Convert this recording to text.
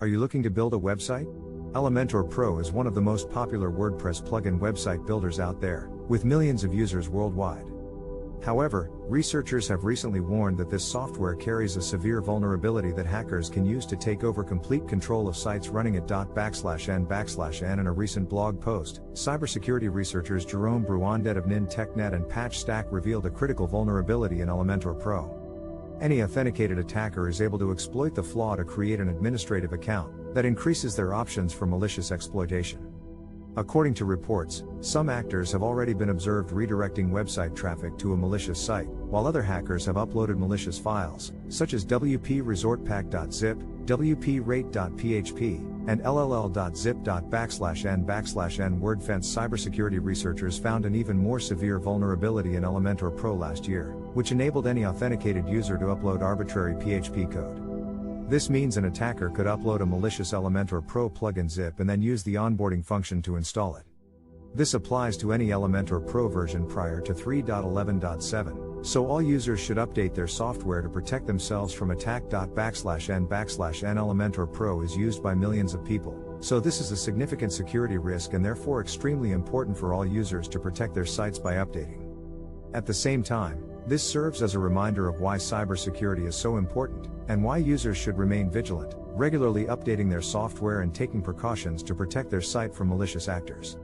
Are you looking to build a website? Elementor Pro is one of the most popular WordPress plugin website builders out there, with millions of users worldwide. However, researchers have recently warned that this software carries a severe vulnerability that hackers can use to take over complete control of sites running at .n/n. In a recent blog post, cybersecurity researchers Jerome Bruandet of NIN-TechNet and PatchStack revealed a critical vulnerability in Elementor Pro. Any authenticated attacker is able to exploit the flaw to create an administrative account that increases their options for malicious exploitation. According to reports, some actors have already been observed redirecting website traffic to a malicious site, while other hackers have uploaded malicious files, such as wpresortpack.zip, wprate.php, and lll.zip.n/n. WordFence cybersecurity researchers found an even more severe vulnerability in Elementor Pro last year, which enabled any authenticated user to upload arbitrary PHP code. This means an attacker could upload a malicious Elementor Pro plugin zip and then use the onboarding function to install it. This applies to any Elementor Pro version prior to 3.11.7, so all users should update their software to protect themselves from attack. N/n. Elementor Pro is used by millions of people, so this is a significant security risk and therefore extremely important for all users to protect their sites by updating. At the same time, this serves as a reminder of why cybersecurity is so important, and why users should remain vigilant, regularly updating their software and taking precautions to protect their site from malicious actors.